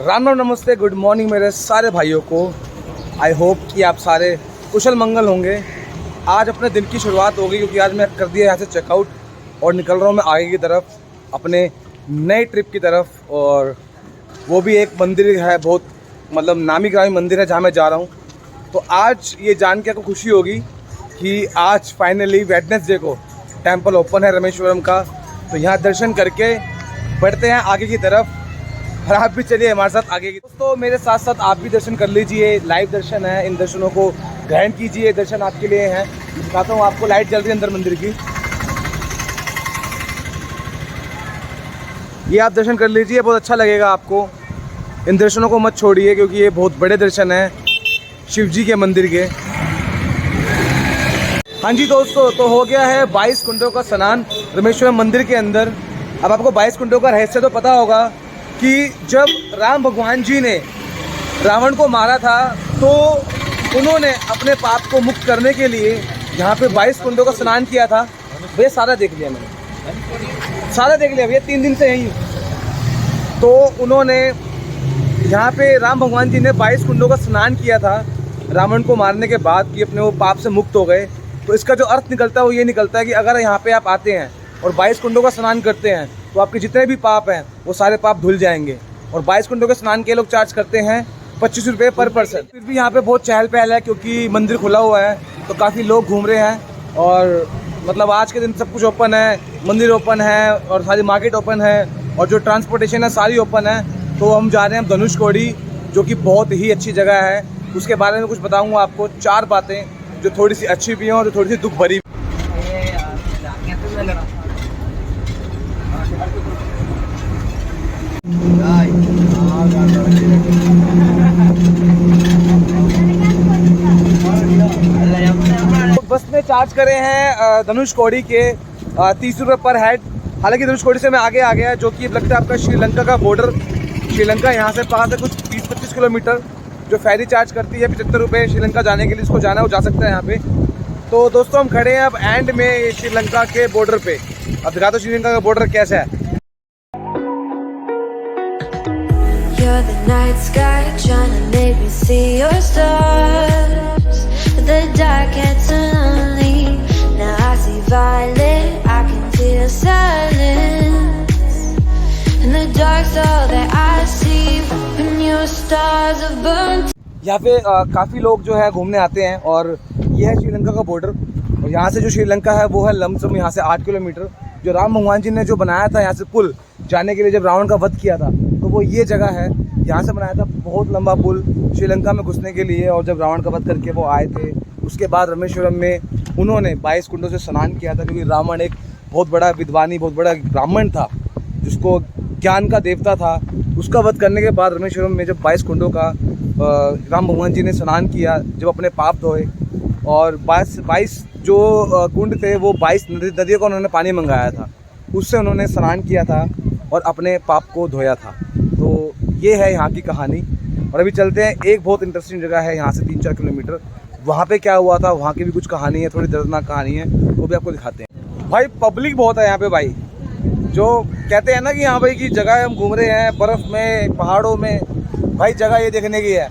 राम नमस्ते good morning मेरे सारे भाइयों को। आई होप कि आप सारे कुशल मंगल होंगे। आज अपने दिन की शुरुआत हो गई क्योंकि आज मैं कर दिया यहाँ से चेकआउट और निकल रहा हूँ मैं आगे की तरफ अपने नए ट्रिप की तरफ। और वो भी एक मंदिर है, बहुत मतलब नामी ग्रामी मंदिर है जहाँ मैं जा रहा हूँ। तो आज ये जान के आपको खुशी होगी कि आज फाइनली वेडनेसडे को टेम्पल ओपन है रामेश्वरम का। तो यहाँ दर्शन करके बढ़ते हैं आगे की तरफ और आप भी चलिए हमारे साथ आगे की। दोस्तों मेरे साथ साथ आप भी दर्शन कर लीजिए, लाइव दर्शन है, इन दर्शनों को ग्रहण कीजिए। दर्शन आपके लिए हैं, दिखाता हूँ आपको। लाइट जल रही है अंदर मंदिर की, ये आप दर्शन कर लीजिए, बहुत अच्छा लगेगा आपको। इन दर्शनों को मत छोड़िए क्योंकि ये बहुत बड़े दर्शन हैं शिव जी के मंदिर के। हाँ जी दोस्तों, तो हो गया है 22 कुंडों का स्नान रामेश्वरम मंदिर के अंदर। अब आपको 22 कुंडों का रहस्य तो पता होगा कि जब राम भगवान जी ने रावण को मारा था तो उन्होंने अपने पाप को मुक्त करने के लिए यहाँ पे 22 कुंडों का स्नान किया था। भैया सारा देख लिया मैंने, सारा देख लिया भैया, 3 दिन से यहीं। तो उन्होंने यहाँ पे राम भगवान जी ने 22 कुंडों का स्नान किया था रावण को मारने के बाद कि अपने वो पाप से मुक्त हो गए। तो इसका जो अर्थ निकलता है वो ये निकलता है कि अगर यहाँ पे आप आते हैं और 22 कुंडों का स्नान करते हैं तो आपके जितने भी पाप हैं वो सारे पाप धुल जाएंगे। और 22 कुंडों के स्नान के लोग चार्ज करते हैं 25 रुपये पर पर्सन। फिर भी यहाँ पे बहुत चहल पहल है क्योंकि मंदिर खुला हुआ है तो काफ़ी लोग घूम रहे हैं। और मतलब आज के दिन सब कुछ ओपन है, मंदिर ओपन है और सारी मार्केट ओपन है और जो ट्रांसपोर्टेशन है सारी ओपन है। तो हम जा रहे हैं धनुषकोडी, जो कि बहुत ही अच्छी जगह है। उसके बारे में कुछ बताऊँगा आपको, 4 बातें जो थोड़ी सी अच्छी भी हैं और जो थोड़ी सी दुख भरी। बस में चार्ज करे हैं धनुषकोडी के 30 रुपये पर हेड। हालांकि धनुषकोडी से मैं आगे आ गया, जो कि लगता है आपका श्रीलंका का बॉर्डर। श्रीलंका यहाँ से पास है कुछ 20-25 किलोमीटर। जो फेरी चार्ज करती है 75 रुपये श्रीलंका जाने के लिए, इसको जाना है वो जा सकता है यहाँ पे। तो दोस्तों हम खड़े हैं अब एंड में श्रीलंका के बॉर्डर पे। अब दिखा दो श्रीलंका का बॉर्डर कैसा है। You're the night sky trying to make me see your stars, but the dark gets lonely. Now I see violet, I can feel silence, and the dark's all that I see when your stars are burnt. यहाँ पे काफ़ी लोग जो है घूमने आते हैं और ये है श्रीलंका का बॉर्डर। और यहाँ से जो श्रीलंका है वो है लमसम यहाँ से 8 किलोमीटर। जो राम भगवान जी ने जो बनाया था यहाँ से पुल जाने के लिए, जब रावण का वध किया था तो वो ये जगह है, यहाँ से बनाया था बहुत लंबा पुल श्रीलंका में घुसने के लिए। और जब रावण का वध करके वो आए थे उसके बाद रामेश्वरम में उन्होंने 22 कुंडों से स्नान किया था क्योंकि रावण एक बहुत बड़ा विद्वानी, बहुत बड़ा ब्राह्मण था जिसको ज्ञान का देवता था। उसका वध करने के बाद रामेश्वरम में जब 22 कुंडों का राम भगवान जी ने स्नान किया, जब अपने पाप धोए और 22 जो कुंड थे वो 22 नदियों का उन्होंने पानी मंगाया था, उससे उन्होंने स्नान किया था और अपने पाप को धोया था। तो ये है यहाँ की कहानी। और अभी चलते हैं, एक बहुत इंटरेस्टिंग जगह है यहाँ से 3-4 किलोमीटर, वहाँ पे क्या हुआ था वहाँ की भी कुछ कहानी है, थोड़ी दर्दनाक कहानी है, वो भी आपको दिखाते हैं। भाई पब्लिक बहुत है यहाँ पे भाई, जो कहते हैं ना कि यहाँ भाई की जगह हम घूम रहे हैं बर्फ़ में, पहाड़ों में। भाई जगह ये देखने की है,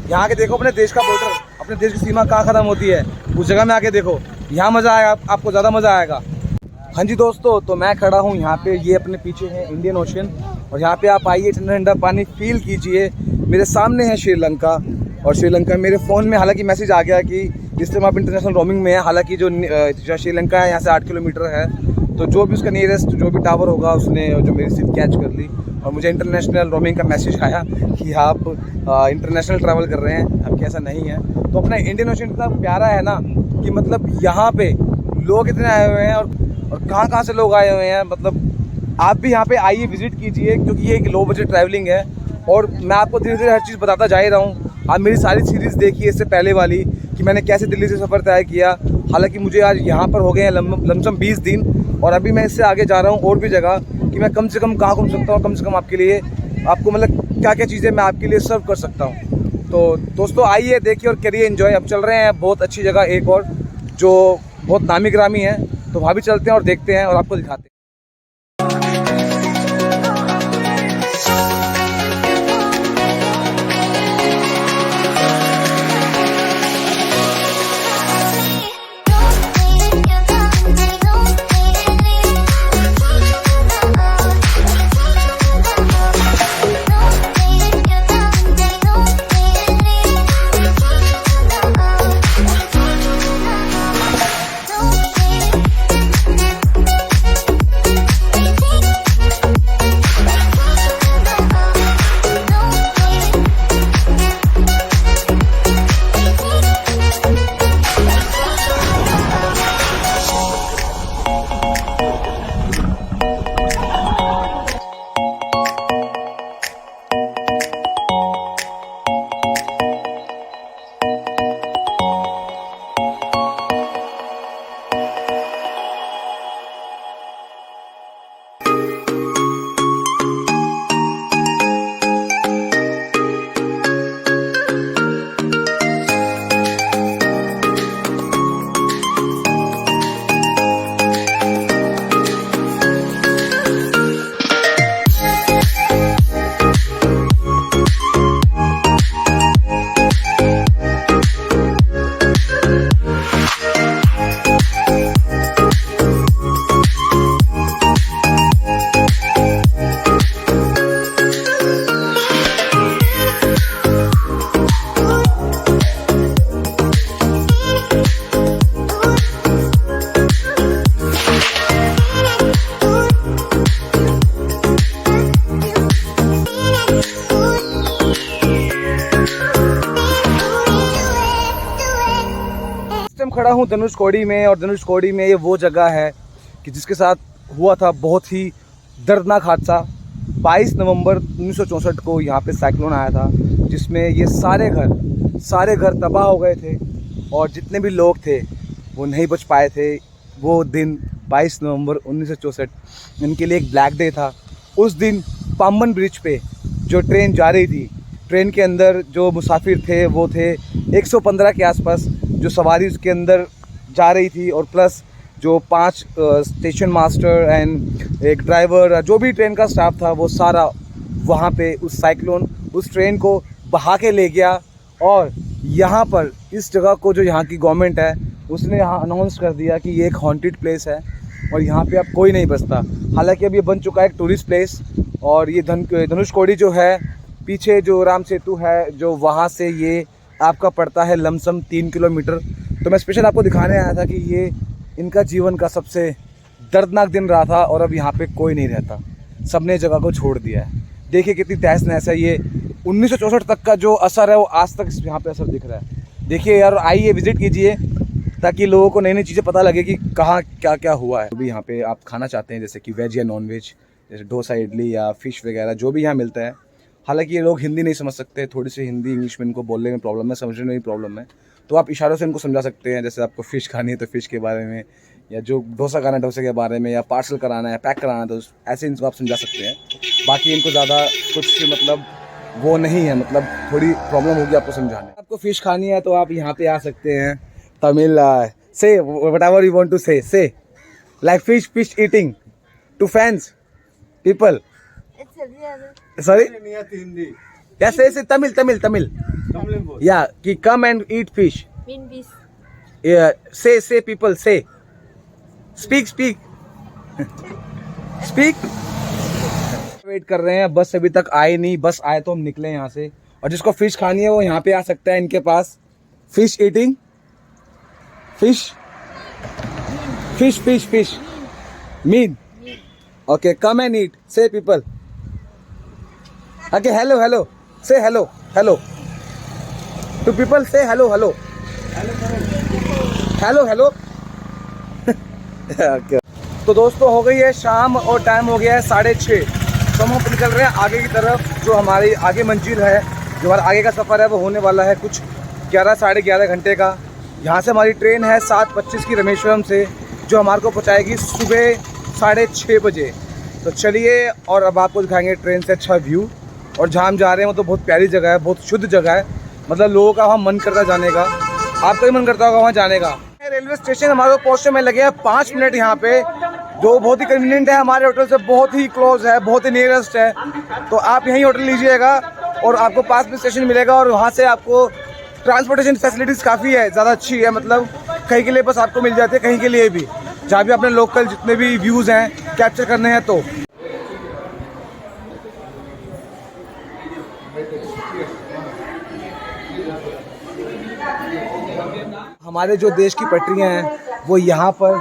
यहाँ के देखो अपने देश का बॉर्डर, अपने देश की सीमा कहाँ ख़त्म होती है, उस जगह में आके देखो, यहाँ मज़ा आएगा, आपको ज़्यादा मज़ा आएगा। हाँ जी दोस्तों, तो मैं खड़ा हूँ यहाँ पे, ये अपने पीछे है इंडियन ओशन और यहाँ पे आप आइए, ठंडा ठंडा पानी फील कीजिए। मेरे सामने है श्रीलंका और श्रीलंका मेरे फ़ोन में हालांकि मैसेज आ गया कि इस टाइम आप इंटरनेशनल रोमिंग में है। हालांकि जो श्रीलंका है यहाँ से 8 किलोमीटर है, तो जो भी उसका नियरेस्ट जो भी टावर होगा उसने जो मेरी सिम कैच कर ली और मुझे इंटरनेशनल रोमिंग का मैसेज आया कि आप इंटरनेशनल ट्रैवल कर रहे हैं। अब कैसा नहीं है, तो अपना इंडियन ओशन इतना प्यारा है ना कि मतलब यहाँ पे लोग इतने आए हुए हैं और कहाँ से लोग आए हुए हैं। मतलब आप भी यहाँ पे आइए, विजिट कीजिए, क्योंकि ये एक लो बजट ट्रैवलिंग है। और मैं आपको धीरे धीरे हर चीज़ बताता जा ही रहा हूँ। आप मेरी सारी सीरीज़ देखिए इससे पहले वाली कि मैंने कैसे दिल्ली से सफ़र तय किया। हालांकि मुझे आज यहाँ पर हो गए हैं लमसम 20 दिन और अभी मैं इससे आगे जा रहा हूँ और भी जगह कि मैं कम से कम कहाँ घूम सकता हूँ, कम से कम आपके लिए, आपको मतलब क्या क्या चीज़ें मैं आपके लिए सर्व कर सकता हूँ। तो दोस्तों आइए, देखिए और करिए एंजॉय। अब चल रहे हैं बहुत अच्छी जगह एक और जो बहुत नामी ग्रामी है, तो वहाँ भी चलते हैं और देखते हैं और आपको दिखाते हैं। हूँ धनुषकोडी में, और धनुषकोडी में ये वो जगह है कि जिसके साथ हुआ था बहुत ही दर्दनाक हादसा। 22 नवंबर 1964 को यहाँ पे साइक्लोन आया था, जिसमें ये सारे घर तबाह हो गए थे, और जितने भी लोग थे वो नहीं बच पाए थे। वो दिन 22 नवंबर 1964 इनके लिए एक ब्लैक डे था। उस दिन पाम्बन ब्रिज पे जो ट्रेन जा रही थी, ट्रेन के अंदर जो मुसाफिर थे वो थे 115 के आसपास जो सवारी उसके अंदर जा रही थी, और प्लस जो 5 स्टेशन मास्टर एंड एक ड्राइवर, जो भी ट्रेन का स्टाफ था वो सारा वहाँ पे उस साइक्लोन उस ट्रेन को बहा के ले गया। और यहाँ पर इस जगह को जो यहाँ की गवर्नमेंट है उसने यहाँ अनाउंस कर दिया कि ये एक हॉन्टेड प्लेस है और यहाँ पे अब कोई नहीं बसता। हालांकि अब ये बन चुका है एक टूरिस्ट प्लेस। और ये धनुषकोडी जो है, पीछे जो राम सेतु है जो वहाँ से ये आपका पड़ता है लमसम 3 किलोमीटर। तो मैं स्पेशल आपको दिखाने आया था कि ये इनका जीवन का सबसे दर्दनाक दिन रहा था, और अब यहाँ पे कोई नहीं रहता, सबने जगह को छोड़ दिया है। देखिए कितनी तहस नहस है। ये 1964 तक का जो असर है वो आज तक यहाँ पे असर दिख रहा है। देखिए यार, आइए विजिट कीजिए ताकि लोगों को नई नई चीज़ें पता लगे कि कहाँ क्या क्या हुआ है। अभी यहाँ पे आप खाना चाहते हैं जैसे कि वेज या नॉन वेज, जैसे डोसा, इडली या फिश वगैरह जो भी यहाँ मिलता है। हालांकि ये लोग हिंदी नहीं समझ सकते, थोड़ी सी हिंदी इंग्लिश में इनको बोलने में प्रॉब्लम है, समझने में भी प्रॉब्लम है, तो आप इशारों से इनको समझा सकते हैं। जैसे आपको फ़िश खानी है तो फ़िश के बारे में, या जो डोसा खाना है डोसे के बारे में, या पार्सल कराना है, पैक कराना है, तो ऐसे इनको आप समझा सकते हैं। बाकी इनको ज़्यादा कुछ मतलब वो नहीं है, मतलब थोड़ी प्रॉब्लम होगी आपको समझाने। आपको फ़िश खानी है तो आप यहाँ पे आ सकते हैं। तमिल से whatever you want to say like fish eating to fans people. Sorry, yeah, say Tamil yeah, ki come and eat fish. Yeah, say people, say speak wait कर रहे हैं, बस अभी तक आए नहीं, बस आए तो हम निकले यहाँ से। और जिसको फिश खानी है वो यहाँ पे आ सकता है, इनके पास fish eating fish mean okay, come and eat, say people, okay, hello, say hello to people, say hello okay. तो दोस्तों हो गई है शाम और टाइम हो गया है 6:30, तो हम निकल रहे हैं आगे की तरफ। जो हमारी आगे मंजिल है, जो हमारा आगे का सफ़र है वो होने वाला है कुछ 11 साढ़े 11 घंटे का। यहाँ से हमारी ट्रेन है 7:25 की रामेश्वरम से, जो हमारे को पहुँचाएगी सुबह 6:30 बजे। तो चलिए, और अब आपको दिखाएंगे ट्रेन से अच्छा व्यू। और जहाँ हम जा रहे हैं वो तो बहुत प्यारी जगह है, बहुत शुद्ध जगह है, मतलब लोगों का वहाँ मन करता जाने का, आपका भी मन करता होगा वहाँ जाने का। रेलवे स्टेशन हमारे को पहुँचने में लगे हैं 5 मिनट यहाँ पे, जो बहुत ही कन्वीनियंट है, हमारे होटल से बहुत ही क्लोज है, बहुत ही नियरेस्ट है। तो आप यहीं होटल लीजिएगा और आपको पास में स्टेशन मिलेगा, और वहाँ से आपको ट्रांसपोर्टेशन फैसिलिटीज़ काफ़ी है, ज़्यादा अच्छी है, मतलब कहीं के लिए बस आपको मिल जाती है, कहीं के लिए भी, जहाँ भी अपने लोकल जितने भी व्यूज़ हैं कैप्चर करने हैं। तो हमारे जो देश की पटरियाँ हैं वो यहाँ पर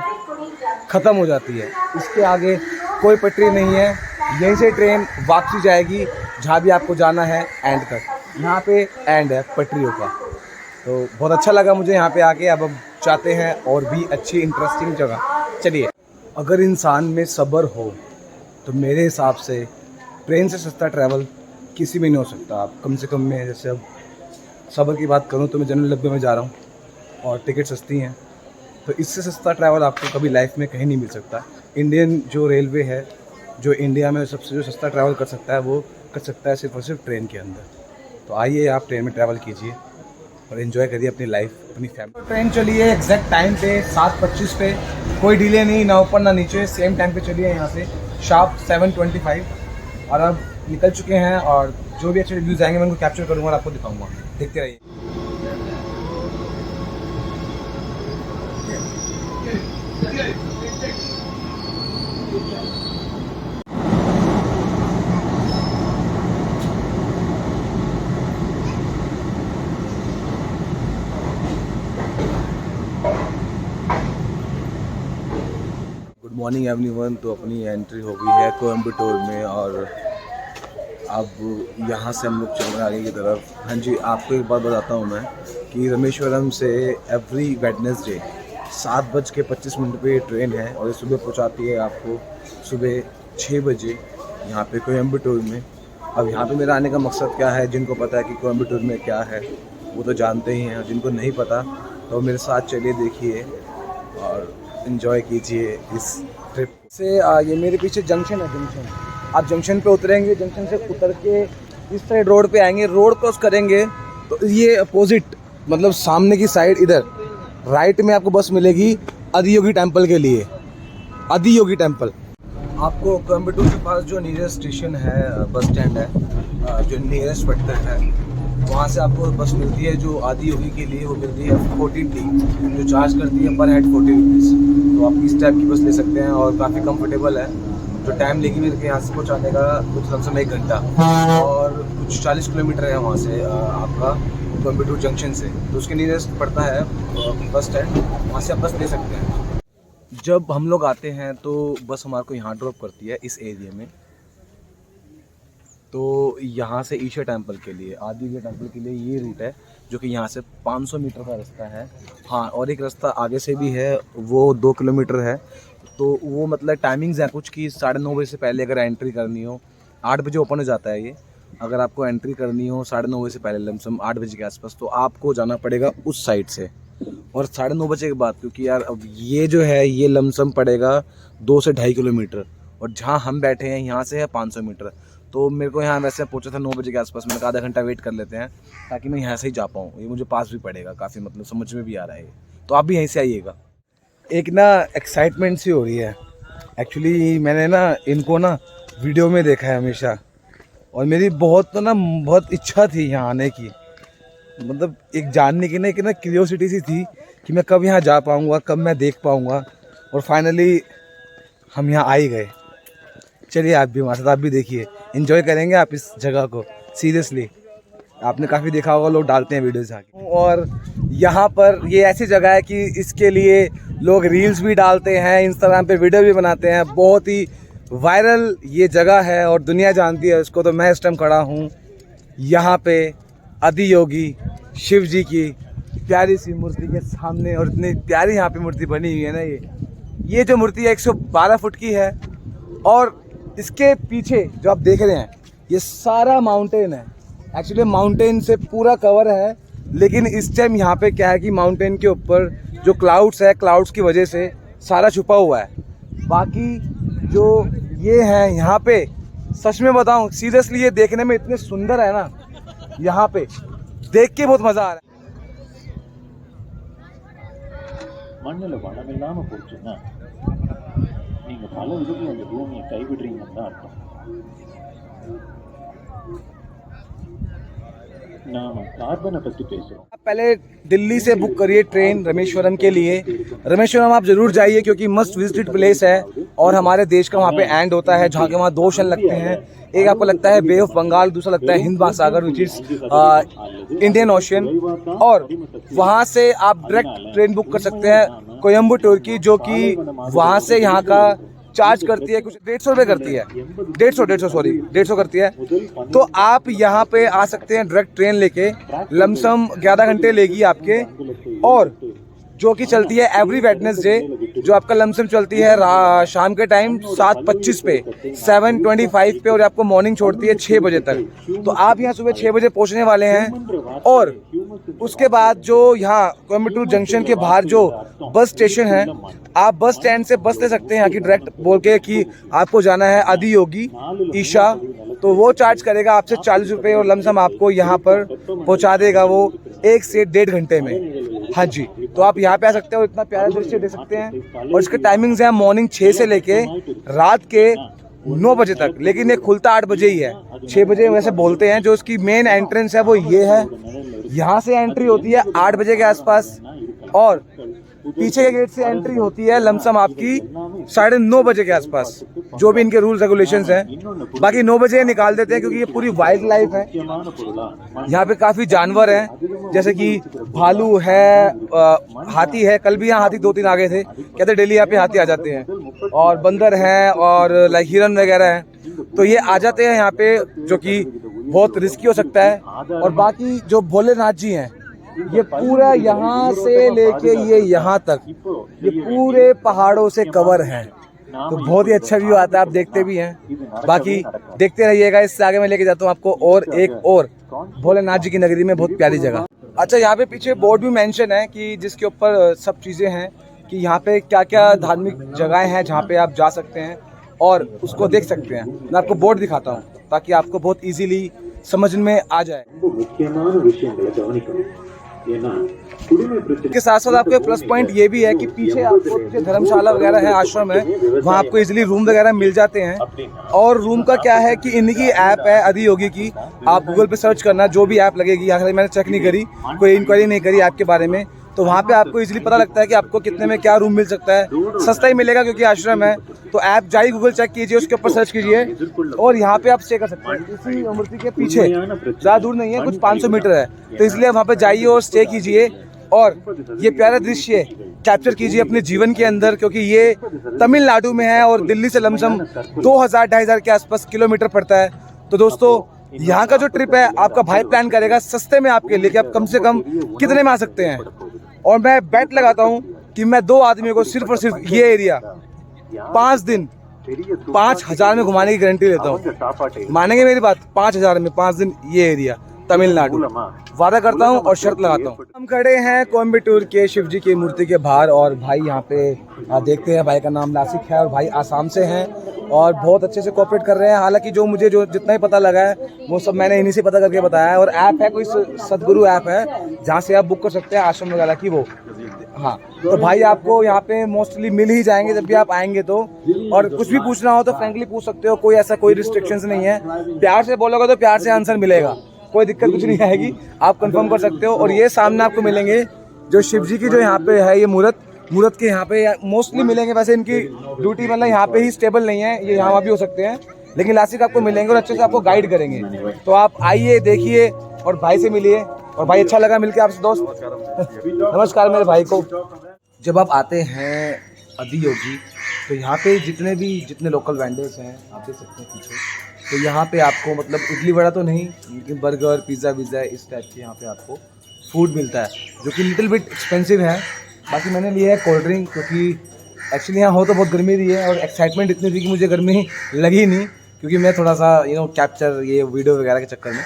ख़त्म हो जाती है, इसके आगे कोई पटरी नहीं है। यहीं से ट्रेन वापसी जाएगी जहाँ भी आपको जाना है एंड तक, यहाँ पे एंड है पटरियों का। तो बहुत अच्छा लगा मुझे यहाँ पे आके। अब हम चाहते हैं और भी अच्छी इंटरेस्टिंग जगह। चलिए, अगर इंसान में सब्र हो तो मेरे हिसाब से ट्रेन से सस्ता ट्रैवल किसी में नहीं हो सकता। आप कम से कम में, जैसे अब सब्र की बात करूँ तो मैं जनरल डब्बे में जा रहा हूँ और टिकट सस्ती हैं, तो इससे सस्ता ट्रैवल आपको कभी लाइफ में कहीं नहीं मिल सकता। इंडियन जो रेलवे है, जो इंडिया में सबसे जो सस्ता ट्रैवल कर सकता है वो कर सकता है सिर्फ और सिर्फ ट्रेन के अंदर। तो आइए आप ट्रेन में ट्रैवल कीजिए और एंजॉय करिए अपनी लाइफ, अपनी फैमिली। तो ट्रेन चली है एग्जैक्ट टाइम पे 7:25 पे, कोई डिले नहीं, ना ऊपर ना नीचे, सेम टाइम पे चलिए यहाँ से शार्प 7:25। और अब निकल चुके हैं, और जो भी अच्छे रिव्यूज़ आएंगे मैं उनको कैप्चर करूँगा और आपको दिखाऊँगा, देखते रहिए। Good morning everyone. तो अपनी एंट्री हो गई है कोयम्बटूर में, और अब यहाँ से हम लोग चल रहे हैं आगे की तरफ। हाँ जी, आपको एक बात बताता हूँ मैं कि रामेश्वरम से एवरी वेडनेसडे 7:25 पे ये ट्रेन है और ये सुबह पहुंचाती है आपको सुबह 6 बजे यहाँ पे कोयम्बटूर में। अब यहाँ पे मेरा आने का मकसद क्या है, जिनको पता है कि कोयम्बटूर में क्या है वो तो जानते ही हैं, जिनको नहीं पता तो मेरे साथ चलिए देखिए और इन्जॉय कीजिए इस ट्रिप से। ये मेरे पीछे जंक्शन है, जंक्शन आप जंक्शन पे उतरेंगे, जंक्शन से उतर के इस साइड रोड पे आएंगे, रोड क्रॉस करेंगे तो ये अपोजिट मतलब सामने की साइड इधर राइट में आपको बस मिलेगी आदियोगी टेम्पल के लिए। आदियोगी टेम्पल आपको कोयम्बटूर के पास जो नियरेस्ट स्टेशन है, बस स्टैंड है जो नियरेस्ट पड़ता है, वहाँ से आपको बस मिलती है जो आदियोगी के लिए वो मिलती है 14T जो चार्ज करती है पर हेड 40 रुपीज़। तो आप इस टाइप की बस ले सकते हैं और काफ़ी कंफर्टेबल है। जो टाइम लेगी मेरे के यहाँ से पहुँचाने का कुछ कम से कम 1 घंटा और कुछ 40 किलोमीटर है वहाँ से आपका कोयम्बटूर जंक्शन से। तो उसके नियरेस्ट पड़ता है बस स्टैंड, वहाँ से आप बस ले सकते हैं। जब हम लोग आते हैं तो बस हमारे को यहाँ ड्रॉप करती है इस एरिया में। तो यहाँ से ईशा टेम्पल के लिए, आदियोगी टेम्पल के लिए ये रूट है जो कि यहाँ से 500 मीटर का रास्ता है। हाँ, और एक रास्ता आगे से भी है वो 2 किलोमीटर है। तो वो मतलब टाइमिंग्स हैं कुछ कि 9:30 बजे से पहले अगर एंट्री करनी हो, 8 बजे ओपन हो जाता है ये। अगर आपको एंट्री करनी हो 9:30 बजे से पहले लमसम 8 बजे के आसपास तो आपको जाना पड़ेगा उस साइड से। और 9:30 बजे के बाद, क्योंकि यार अब ये जो है ये लमसम पड़ेगा 2 से 2.5 किलोमीटर और जहाँ हम बैठे हैं यहाँ से है 500 मीटर। तो मेरे को यहाँ वैसे पहुँचा था 9 बजे के आसपास, मैंने कहा आधा घंटा वेट कर लेते हैं ताकि मैं यहाँ से ही जा पाऊँ। ये मुझे पास भी पड़ेगा काफ़ी, मतलब समझ में भी आ रहा है। तो आप भी यहीं से आइएगा। एक ना एक्साइटमेंट सी हो रही है एक्चुअली, मैंने ना इनको ना वीडियो में देखा है हमेशा और मेरी बहुत इच्छा थी यहाँ आने की, मतलब एक जानने की ना एक क्यूरियोसिटी सी थी कि मैं कब यहाँ जा पाऊँगा, कब मैं देख पाऊँगा। और फाइनली हम यहाँ आ ही गए। चलिए आप भी हमारे साथ, आप भी देखिए, एंजॉय करेंगे आप इस जगह को। सीरियसली आपने काफ़ी देखा होगा, लोग डालते हैं वीडियोस आके। और यहाँ पर ये ऐसी जगह है कि इसके लिए लोग रील्स भी डालते हैं, इंस्टाग्राम पे वीडियो भी बनाते हैं। बहुत ही वायरल ये जगह है और दुनिया जानती है इसको। तो मैं इस टाइम खड़ा हूँ यहाँ पे आदियोगी शिव जी की प्यारी सी मूर्ति के सामने और इतनी प्यारी यहाँ पे मूर्ति बनी हुई है ना। ये जो मूर्ति है 112 फुट की है और इसके पीछे जो आप देख रहे हैं ये सारा माउंटेन है। एक्चुअली माउंटेन से पूरा कवर है, लेकिन इस टाइम यहाँ पे क्या है कि माउंटेन के ऊपर जो क्लाउड्स है, क्लाउड्स की वजह से सारा छुपा हुआ है। बाकी जो ये है यहाँ पे, सच में बताऊँ सीरियसली ये देखने में इतने सुंदर है ना, यहाँ पे देख के बहुत मज़ा आ रहा है। மண்ணில் வளம் இல்லாமல் போச்சுன்னா நீங்கள் பல விதத்தில் அந்த பூமியை கைவிடுறீங்கன்னு தான் அர்த்தம். நாம் கார்பனை பற்றி பேசுகிறோம்। पहले दिल्ली से बुक करिए ट्रेन रामेश्वरम के लिए। रामेश्वरम आप ज़रूर जाइए क्योंकि मस्ट विजिटेड प्लेस है और हमारे देश का वहाँ पे एंड होता है, जहाँ के वहाँ 2 ओशन लगते हैं। एक आपको लगता है बे ऑफ बंगाल, दूसरा लगता है हिंद महासागर विच इज़ इंडियन ओशन। और वहाँ से आप डायरेक्ट ट्रेन बुक कर सकते हैं कोयम्बटूर की, जो कि वहाँ से यहाँ का चार्ज करती है कुछ 150 रुपये करती है, 150 करती है। तो आप यहाँ पे आ सकते हैं डायरेक्ट ट्रेन लेके, लमसम 11 घंटे लेगी आपके, और जो कि चलती है एवरी वेडनेसडे, जो आपका लमसम चलती है शाम के टाइम 7:25 पे, 7:25 पे, और आपको मॉर्निंग छोड़ती है 6 बजे तक। तो आप यहाँ सुबह 6 बजे पहुँचने वाले हैं। और उसके बाद जो यहाँ कोयम्बटूर जंक्शन के बाहर जो बस स्टेशन है, आप बस स्टैंड से बस ले सकते हैं यहाँ की डायरेक्ट बोल के कि आपको जाना है आदियोगी ईशा। तो वो चार्ज करेगा आपसे 40 रुपये और लमसम आपको यहाँ पर पहुँचा देगा वो 1 से 1.5 घंटे में। हाँ जी, तो आप यहाँ पे आ सकते हैं और इतना प्यारा दृश्य देख सकते हैं। और इसके टाइमिंग्स हैं मॉर्निंग 6 से लेके रात के 9 बजे तक, लेकिन ये खुलता 8 बजे ही है। 6 बजे वैसे बोलते हैं। जो इसकी मेन एंट्रेंस है वो ये है, यहाँ से एंट्री होती है 8 बजे के आसपास और पीछे के गेट से एंट्री होती है लमसम आपकी 9:30 बजे के आसपास, जो भी इनके रूल्स रेगुलेशंस हैं। बाकी 9 बजे निकाल देते हैं क्योंकि ये पूरी वाइल्ड लाइफ है। यहाँ पे काफ़ी जानवर हैं, जैसे कि भालू है, हाथी है। कल भी यहाँ हाथी 2-3 आ गए थे, कहते डेली यहाँ पे हाथी आ जाते हैं। और बंदर हैं और लाइक हिरन वगैरह हैं। तो ये आ जाते हैं यहाँ पे, जो कि बहुत रिस्की हो सकता है। और बाकी जो भोलेनाथ जी हैं ये पूरा यहाँ से लेके ये यहाँ तक ये पूरे पहाड़ों से कवर है, तो बहुत ही अच्छा व्यू आता है, आप देखते भी हैं। बाकी देखते रहिएगा, इससे आगे मैं लेके जाता हूँ आपको और एक और भोलेनाथ जी की नगरी में बहुत प्यारी जगह। अच्छा, यहाँ पे पीछे बोर्ड भी मेंशन है कि जिसके ऊपर सब चीज़ें हैं कि यहाँ पे क्या क्या धार्मिक जगहें हैं जहाँ पे आप जा सकते हैं और उसको देख सकते हैं। मैं आपको बोर्ड दिखाता हूँ ताकि आपको बहुत इजीली समझ में आ जाए। के साथ साथ आपके प्लस पॉइंट ये भी है कि पीछे आपको जो धर्मशाला वगैरह है, आश्रम है, वहाँ आपको इजीली रूम वगैरह मिल जाते हैं। और रूम का क्या है कि इनकी ऐप है अधियोगी की, आप गूगल पे सर्च करना, जो भी ऐप लगेगी, यहाँ मैंने चेक नहीं करी, कोई इंक्वायरी नहीं करी ऐप के बारे में, तो वहाँ पे आपको इजीली पता लगता है कि आपको कितने में क्या रूम मिल सकता है। सस्ता ही मिलेगा क्योंकि आश्रम है, तो ऐप जाइए, गूगल चेक कीजिए, उसके ऊपर सर्च कीजिए और यहाँ पे आप स्टे कर सकते हैं। इसी मूर्ति के पीछे ज़्यादा दूर नहीं है, कुछ 500 मीटर है, तो इसलिए वहाँ पे जाइए और स्टे कीजिए और ये प्यारा दृश्य कैप्चर कीजिए अपने जीवन के अंदर, क्योंकि ये तमिलनाडु में है और दिल्ली से लमसम 2000-2500 के आसपास किलोमीटर पड़ता है। तो दोस्तों, यहाँ का जो ट्रिप है आपका भाई प्लान करेगा सस्ते में आपके लिए कि आप कम से कम कितने में आ सकते हैं। और मैं बेट लगाता हूँ कि मैं 2 आदमियों को सिर्फ और सिर्फ ये एरिया 5 दिन 5000 में घुमाने की गारंटी लेता हूँ। मानेंगे मेरी बात? 5000 में 5 दिन ये एरिया तमिलनाडु, वादा करता हूँ और शर्त लगाता हूँ। हम खड़े हैं कोयम्बटूर के शिव जी की मूर्ति के बाहर और भाई यहाँ पे देखते हैं, भाई का नाम नासिक है और भाई आसाम से हैं और बहुत अच्छे से कोऑपरेट कर रहे हैं। हालांकि जो मुझे जो जितना ही पता लगा है वो सब मैंने इन्हीं से पता करके बताया है। और ऐप है, कोई सदगुरु ऐप है जहाँ से आप बुक कर सकते हैं आश्रम वगैरह की वो। हाँ, तो भाई आपको यहाँ पे मोस्टली मिल ही जाएंगे जब भी आप आएंगे तो। और कुछ भी पूछना हो तो फ्रेंकली पूछ सकते हो, कोई ऐसा कोई रिस्ट्रिक्शंस नहीं है। प्यार से बोलोगे तो प्यार से आंसर मिलेगा, कोई दिक्कत कुछ नहीं आएगी, आप कंफर्म कर सकते हो। और ये सामने आपको मिलेंगे जो शिव जी की जो यहाँ पे है ये मूर्त के यहाँ पे मोस्टली मिलेंगे। वैसे इनकी ड्यूटी मतलब यहाँ पे ही स्टेबल नहीं है, ये यहाँ भी हो सकते हैं, लेकिन लास्ट आपको मिलेंगे और अच्छे से आपको गाइड करेंगे। तो आप आइए, देखिए और भाई से मिलिए। और भाई अच्छा लगा मिलके आपसे दोस्त। नमस्कार मेरे भाई को। जब आप आते हैं अधियोगी तो यहाँ पे जितने लोकल वेंडर्स हैं आप देख सकते हैं पीछे, तो यहाँ पे आपको मतलब इडली वड़ा तो नहीं, लेकिन बर्गर पिज़्ज़ा विज़्ज़ा इस टाइप के यहाँ पे आपको फूड मिलता है, जो कि लिटिल बिट एक्सपेंसिव है। बाकी मैंने लिया है कोल्ड ड्रिंक, क्योंकि एक्चुअली यहाँ हो तो बहुत गर्मी रही है और एक्साइटमेंट इतनी थी कि मुझे गर्मी लगी नहीं, क्योंकि मैं थोड़ा सा कैप्चर ये वीडियो वगैरह के चक्कर में।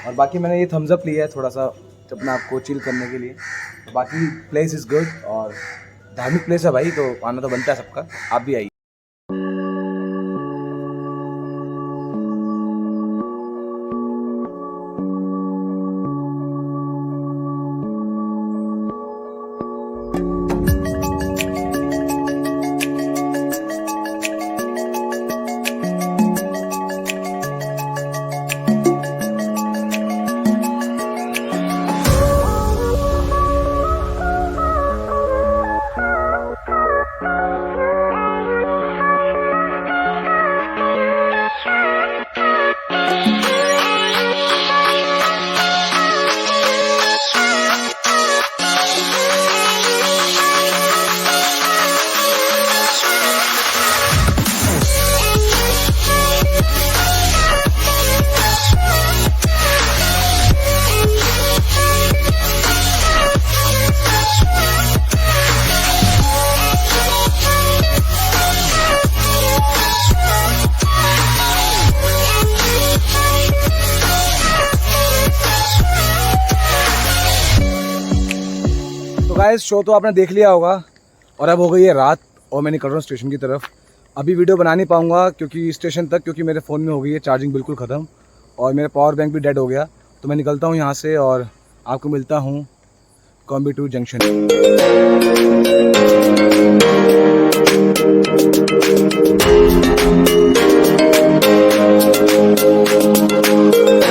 और बाकी मैंने ये थम्स अप लिया है थोड़ा सा अपना आपको चिल करने के लिए। तो बाकी प्लेस इज़ गुड और धार्मिक प्लेस है भाई, तो आना तो बनता है सबका, आप भी आइए। गाइस, शो तो आपने देख लिया होगा और अब हो गई है रात और मैं निकल रहा हूँ स्टेशन की तरफ। अभी वीडियो बना नहीं पाऊँगा क्योंकि स्टेशन तक, क्योंकि मेरे फ़ोन में हो गई है चार्जिंग बिल्कुल ख़त्म और मेरा पावर बैंक भी डेड हो गया। तो मैं निकलता हूँ यहाँ से और आपको मिलता हूँ कोयम्बटूर जंक्शन।